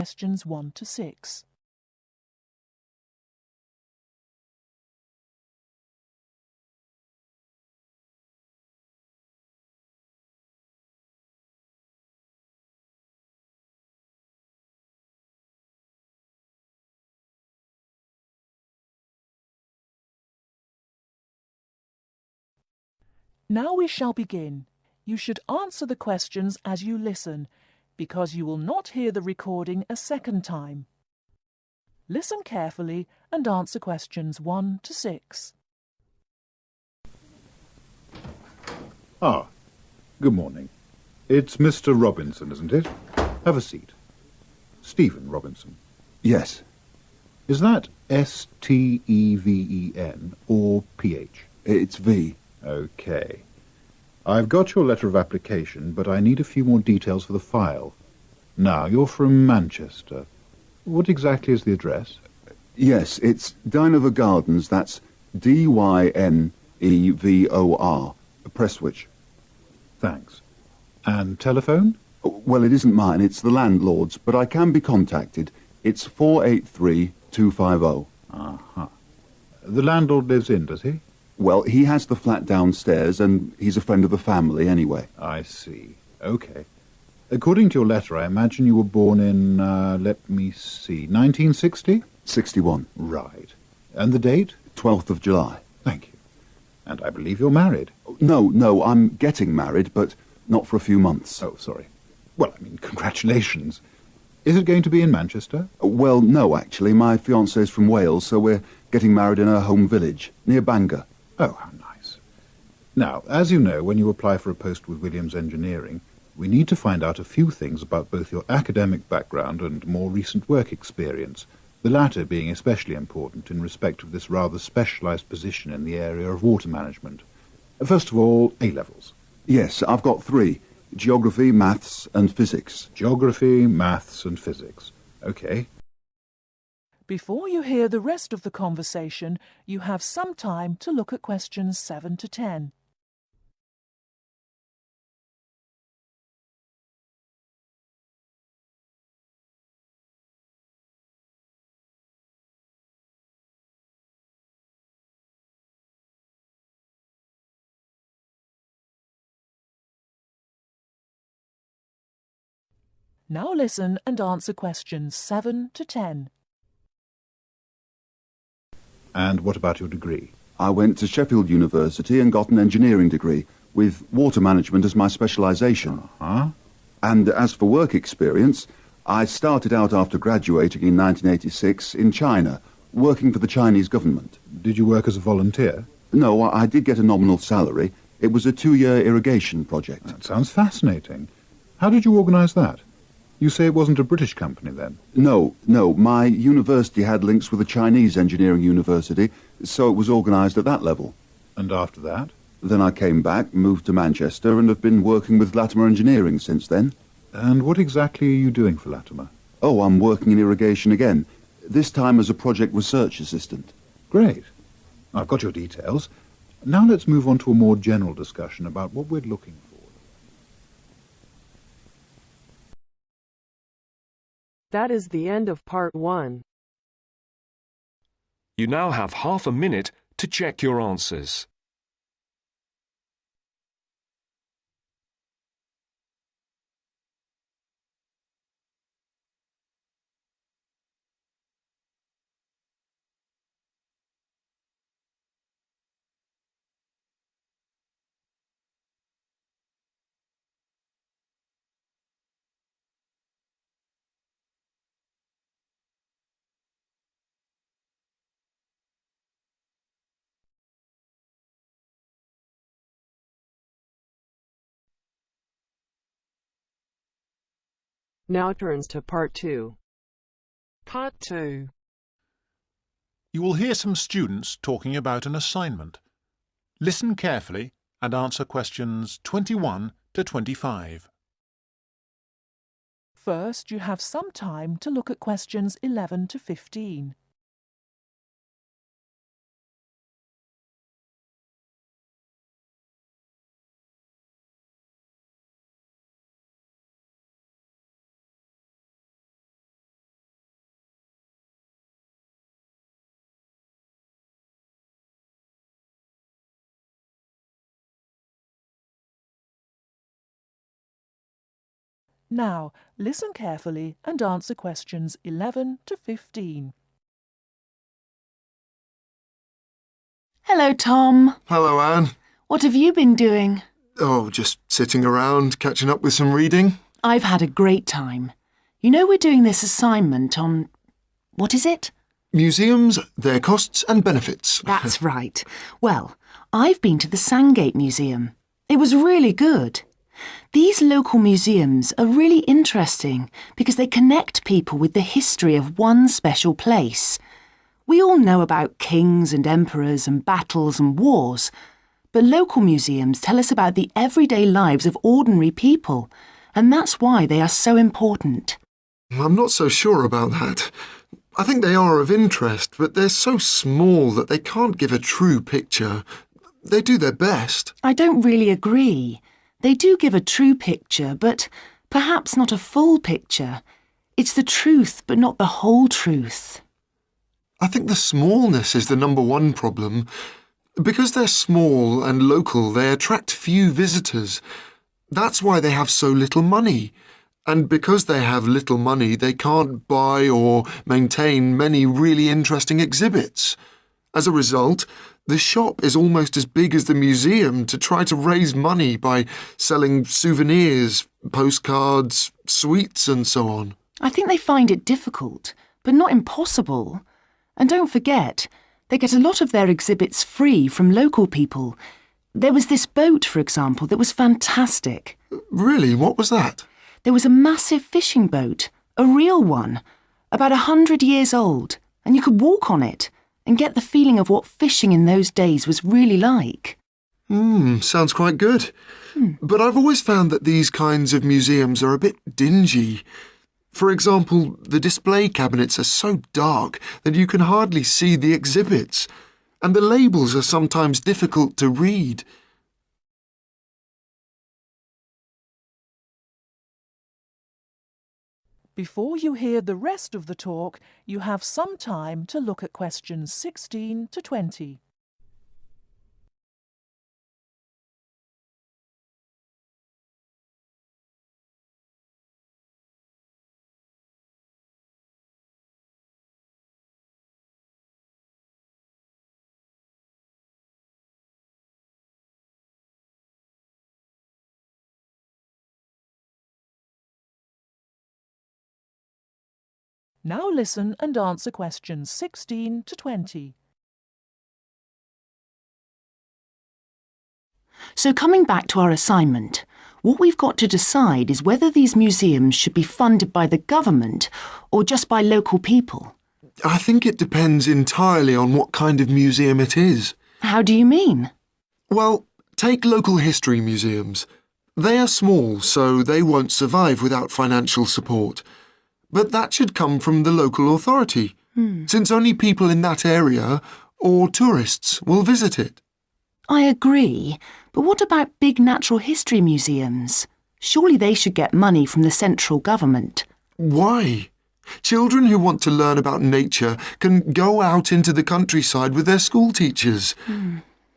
questions 1 to 6. Now we shall begin. You should answer the questions as you listen, because you will not hear the recording a second time. Listen carefully and answer questions 1 to 6. Ah, good morning. It's Mr. Robinson, isn't it? Have a seat. Stephen Robinson. Yes. Is that S-T-E-V-E-N or P-H? It's V. Okay. I've got your letter of application, but I need a few more details for the file. Now, you're from Manchester. What exactly is the address? Yes, it's Dynevor Gardens. That's D-Y-N-E-V-O-R. Prestwich. Thanks. And telephone? Well, it isn't mine. It's the landlord's, but I can be contacted. It's 483-250. Uh-huh. The landlord lives in, does he? Well, he has the flat downstairs, and he's a friend of the family anyway. I see. Okay. According to your letter, I imagine you were born in, let me see, 1960? 61. Right. And the date? 12th of July. Thank you. And I believe you're married. No, I'm getting married, but not for a few months. Oh, sorry. Well, I mean, congratulations. Is it going to be in Manchester? Well, no, actually. My fiancée's from Wales, so we're getting married in her home village, near Bangor. Oh, how nice. Now, as you know, when you apply for a post with Williams Engineering, we need to find out a few things about both your academic background and more recent work experience, the latter being especially important in respect of this rather specialised position in the area of water management. First of all, A-levels. Yes, I've got 3. Geography, maths and physics. Geography, maths and physics. Okay. Before you hear the rest of the conversation, you have some time to look at questions 7 to 10. Now listen and answer questions 7 to 10. And what about your degree? I went to Sheffield University and got an engineering degree, with water management as my specialisation. Uh-huh. And as for work experience, I started out after graduating in 1986 in China, working for the Chinese government. Did you work as a volunteer? No, I did get a nominal salary. It was a 2-year irrigation project. That sounds fascinating. How did you organise that? You say it wasn't a British company, then? No. My university had links with a Chinese engineering university, so it was organised at that level. And after that? Then I came back, moved to Manchester, and have been working with Latimer Engineering since then. And what exactly are you doing for Latimer? Oh, I'm working in irrigation again, this time as a project research assistant. Great. I've got your details. Now let's move on to a more general discussion about what we're looking for. That is the end of part 1. You now have half a minute to check your answers. Now turns to part 2. Part 2. You will hear some students talking about an assignment. Listen carefully and answer questions 21 to 25. First, you have some time to look at questions 11 to 15. Now, listen carefully and answer questions 11 to 15. Hello, Tom. Hello, Anne. What have you been doing? Oh, just sitting around, catching up with some reading. I've had a great time. You know we're doing this assignment on... what is it? Museums, their costs and benefits. That's right. Well, I've been to the Sandgate Museum. It was really good. These local museums are really interesting because they connect people with the history of one special place. We all know about kings and emperors and battles and wars, but local museums tell us about the everyday lives of ordinary people, and that's why they are so important. I'm not so sure about that. I think they are of interest, but they're so small that they can't give a true picture. They do their best. I don't really agree. They do give a true picture, but perhaps not a full picture. It's the truth, but not the whole truth. I think the smallness is the number one problem. Because they're small and local, they attract few visitors. That's why they have so little money. And because they have little money, they can't buy or maintain many really interesting exhibits. As a result, the shop is almost as big as the museum to try to raise money by selling souvenirs, postcards, sweets and so on. I think they find it difficult, but not impossible. And don't forget, they get a lot of their exhibits free from local people. There was this boat, for example, that was fantastic. Really? What was that? There was a massive fishing boat, a real one, about 100 years old, and you could walk on it and get the feeling of what fishing in those days was really like. Sounds quite good. But I've always found that these kinds of museums are a bit dingy. For example, the display cabinets are so dark that you can hardly see the exhibits, and the labels are sometimes difficult to read. Before you hear the rest of the talk, you have some time to look at questions 16 to 20. Now listen and answer questions 16 to 20. So coming back to our assignment, what we've got to decide is whether these museums should be funded by the government or just by local people. I think it depends entirely on what kind of museum it is. How do you mean? Well, take local history museums. They are small, so they won't survive without financial support. But that should come from the local authority, since only people in that area or tourists will visit it. I agree, but what about big natural history museums? Surely they should get money from the central government. Why? Children who want to learn about nature can go out into the countryside with their school teachers.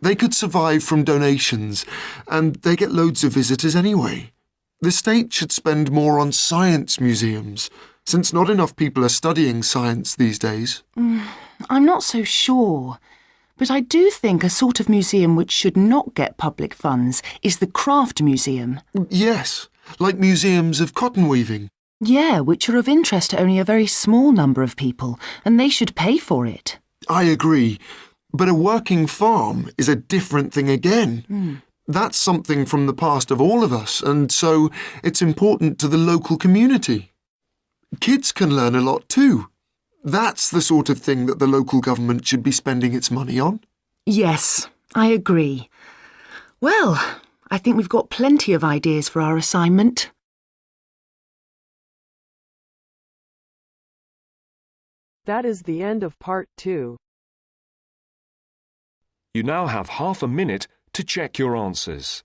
They could survive from donations, and they get loads of visitors anyway. The state should spend more on science museums, since not enough people are studying science these days. I'm not so sure. But I do think a sort of museum which should not get public funds is the craft museum. Yes, like museums of cotton weaving. Yeah, which are of interest to only a very small number of people, and they should pay for it. I agree, but a working farm is a different thing again. That's something from the past of all of us, and so it's important to the local community. Kids can learn a lot too. That's the sort of thing that the local government should be spending its money on. Yes, I agree. Well, I think we've got plenty of ideas for our assignment. That is the end of part 2. You now have half a minute to check your answers.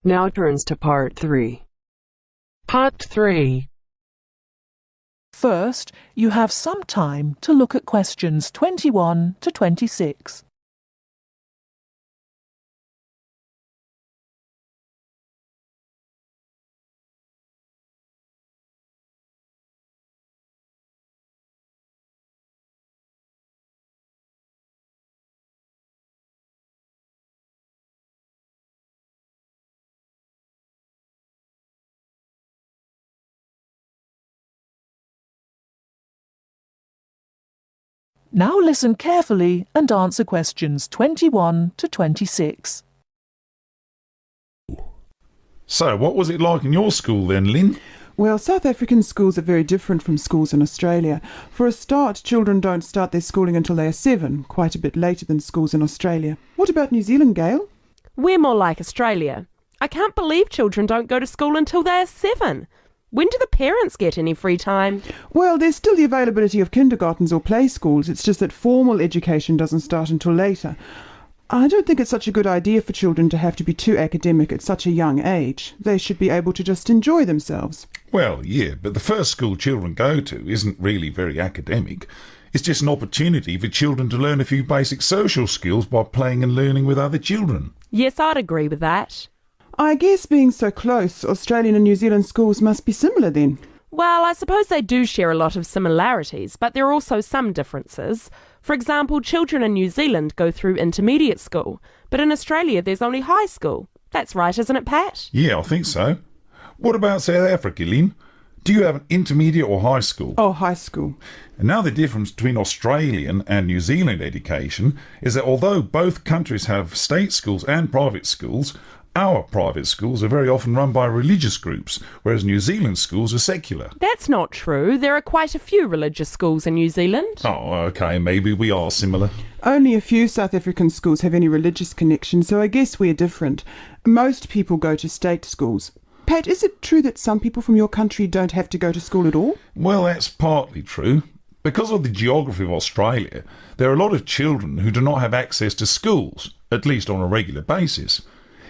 Now turns to part 3. Part 3. First, you have some time to look at questions 21 to 26. Now listen carefully and answer questions 21 to 26. So, what was it like in your school then, Lynn? Well, South African schools are very different from schools in Australia. For a start, children don't start their schooling until they are 7, quite a bit later than schools in Australia. What about New Zealand, Gail? We're more like Australia. I can't believe children don't go to school until they are 7. When do the parents get any free time? Well, there's still the availability of kindergartens or play schools. It's just that formal education doesn't start until later. I don't think it's such a good idea for children to have to be too academic at such a young age. They should be able to just enjoy themselves. Well, yeah, but the first school children go to isn't really very academic. It's just an opportunity for children to learn a few basic social skills by playing and learning with other children. Yes, I'd agree with that. I guess being so close, Australian and New Zealand schools must be similar then. Well, I suppose they do share a lot of similarities, but there are also some differences. For example, children in New Zealand go through intermediate school, but in Australia there's only high school. That's right, isn't it, Pat? Yeah, I think so. What about South Africa, Lynn? Do you have an intermediate or high school? Oh, high school. Another difference between Australian and New Zealand education is that although both countries have state schools and private schools, our private schools are very often run by religious groups, whereas New Zealand schools are secular. That's not true. There are quite a few religious schools in New Zealand. Oh, OK, maybe we are similar. Only a few South African schools have any religious connection, so I guess we're different. Most people go to state schools. Pat, is it true that some people from your country don't have to go to school at all? Well, that's partly true. Because of the geography of Australia, there are a lot of children who do not have access to schools, at least on a regular basis.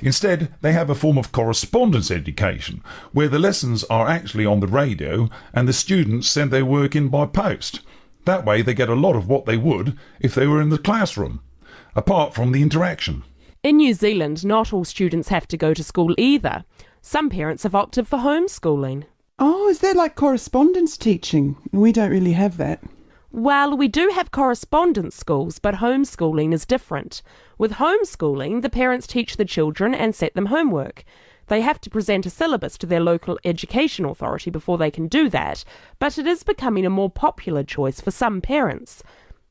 Instead, they have a form of correspondence education, where the lessons are actually on the radio and the students send their work in by post. That way they get a lot of what they would if they were in the classroom, apart from the interaction. In New Zealand, not all students have to go to school either. Some parents have opted for homeschooling. Oh, is that like correspondence teaching? We don't really have that. Well, we do have correspondence schools, but homeschooling is different. With homeschooling, the parents teach the children and set them homework. They have to present a syllabus to their local education authority before they can do that, but it is becoming a more popular choice for some parents.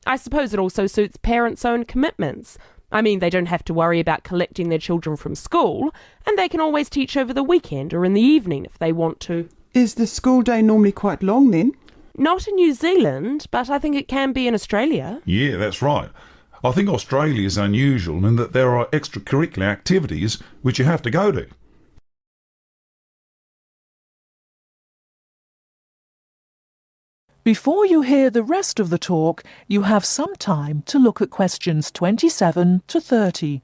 I suppose it also suits parents' own commitments. I mean, they don't have to worry about collecting their children from school, and they can always teach over the weekend or in the evening if they want to. Is the school day normally quite long then? Not in New Zealand, but I think it can be in Australia. Yeah, that's right. I think Australia is unusual in that there are extracurricular activities which you have to go to. Before you hear the rest of the talk, you have some time to look at questions 27 to 30.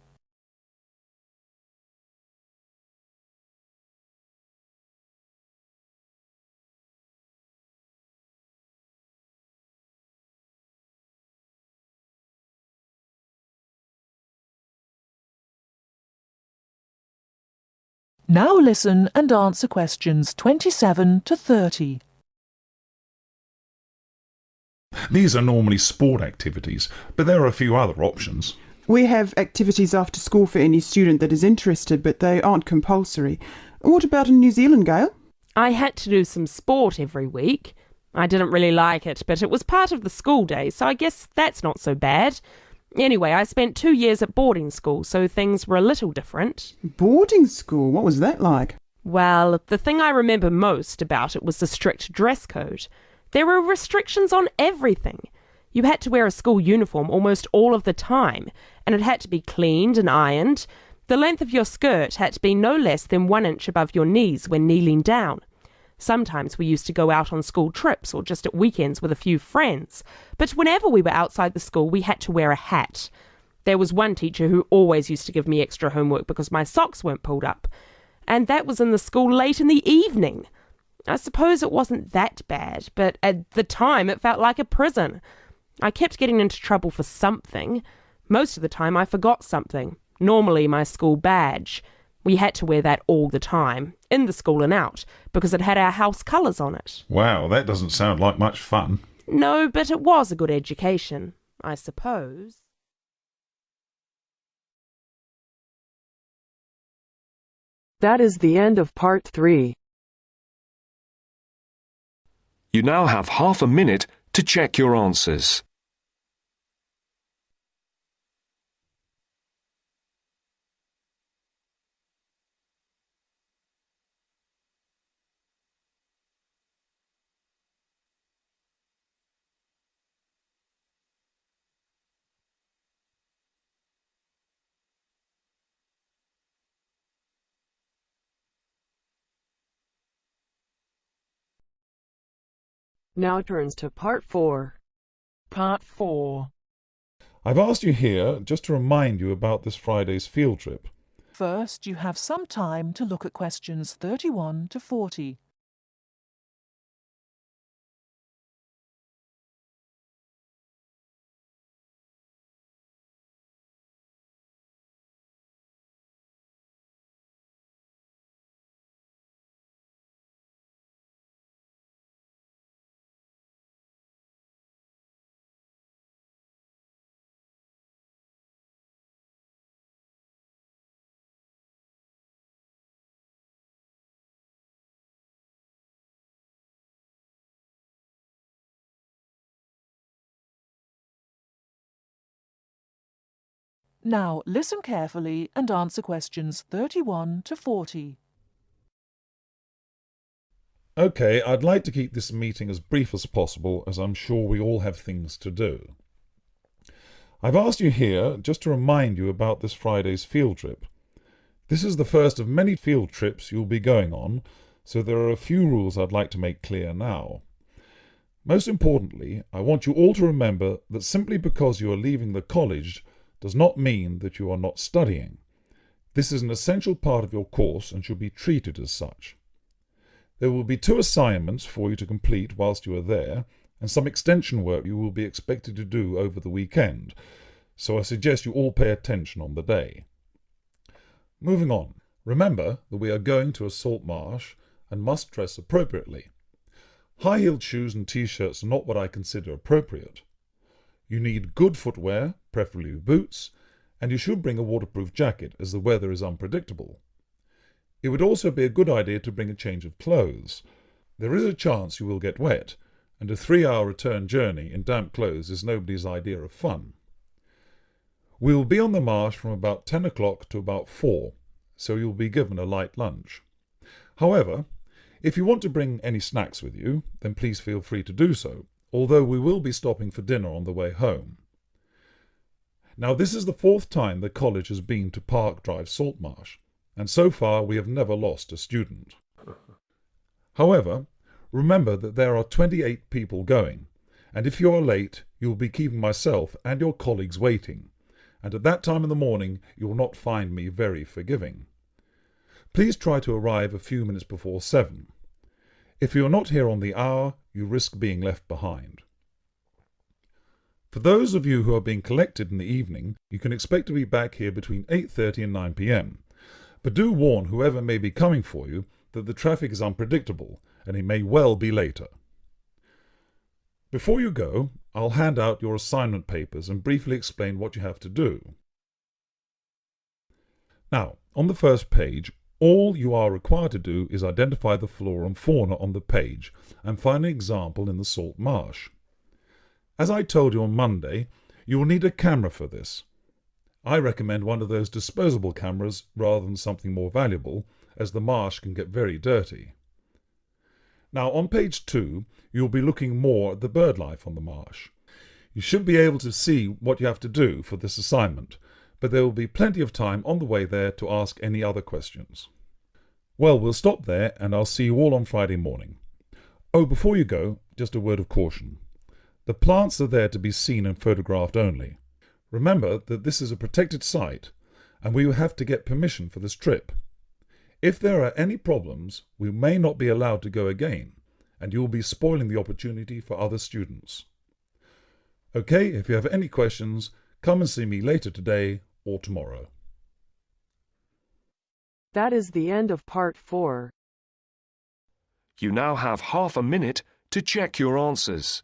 Now listen and answer questions 27 to 30. These are normally sport activities, but there are a few other options. We have activities after school for any student that is interested, but they aren't compulsory. What about in New Zealand, Gail? I had to do some sport every week. I didn't really like it, but it was part of the school day, so I guess that's not so bad. Anyway, I spent 2 years at boarding school, so things were a little different. Boarding school? What was that like? Well, the thing I remember most about it was the strict dress code. There were restrictions on everything. You had to wear a school uniform almost all of the time, and it had to be cleaned and ironed. The length of your skirt had to be no less than 1 inch above your knees when kneeling down. Sometimes we used to go out on school trips or just at weekends with a few friends, but whenever we were outside the school we had to wear a hat. There was one teacher who always used to give me extra homework because my socks weren't pulled up. and that was in the school late in the evening. I suppose it wasn't that bad, but at the time it felt like a prison. I kept getting into trouble for something. Most of the time I forgot something, normally my school badge. We had to wear that all the time, in the school and out, because it had our house colours on it. Wow, that doesn't sound like much fun. No, but it was a good education, I suppose. That is the end of part 3. You now have half a minute to check your answers. Now turns to part 4. Part 4. I've asked you here just to remind you about this Friday's field trip. First, you have some time to look at questions 31 to 40. Now listen carefully and answer questions 31 to 40. OK, I'd like to keep this meeting as brief as possible, as I'm sure we all have things to do. I've asked you here just to remind you about this Friday's field trip. This is the first of many field trips you'll be going on, so there are a few rules I'd like to make clear now. Most importantly, I want you all to remember that simply because you are leaving the college does not mean that you are not studying. This is an essential part of your course and should be treated as such. There will be 2 assignments for you to complete whilst you are there, and some extension work you will be expected to do over the weekend, so I suggest you all pay attention on the day. Moving on, remember that we are going to a salt marsh and must dress appropriately. High-heeled shoes and t-shirts are not what I consider appropriate. You need good footwear, preferably boots, and you should bring a waterproof jacket as the weather is unpredictable. It would also be a good idea to bring a change of clothes. There is a chance you will get wet, and a 3-hour return journey in damp clothes is nobody's idea of fun. We will be on the marsh from about 10 o'clock to about 4, so you'll be given a light lunch. However, if you want to bring any snacks with you, then please feel free to do so, although we will be stopping for dinner on the way home. Now, this is the 4th time the college has been to Park Drive Saltmarsh, and so far we have never lost a student. However, remember that there are 28 people going, and if you are late, you will be keeping myself and your colleagues waiting, and at that time in the morning you will not find me very forgiving. Please try to arrive a few minutes before 7. If you are not here on the hour, you risk being left behind. For those of you who are being collected in the evening, you can expect to be back here between 8:30 and 9 p.m. But do warn whoever may be coming for you that the traffic is unpredictable and it may well be later. Before you go, I'll hand out your assignment papers and briefly explain what you have to do. Now, on the first page, all you are required to do is identify the flora and fauna on the page and find an example in the salt marsh. As I told you on Monday, you will need a camera for this. I recommend one of those disposable cameras rather than something more valuable, as the marsh can get very dirty. Now on page 2, you'll be looking more at the bird life on the marsh. You should be able to see what you have to do for this assignment, but there will be plenty of time on the way there to ask any other questions. Well, we'll stop there and I'll see you all on Friday morning. Oh, before you go, just a word of caution. The plants are there to be seen and photographed only. Remember that this is a protected site and we will have to get permission for this trip. If there are any problems, we may not be allowed to go again, and you will be spoiling the opportunity for other students. Okay, if you have any questions, come and see me later today or tomorrow. That is the end of part 4. You now have half a minute to check your answers.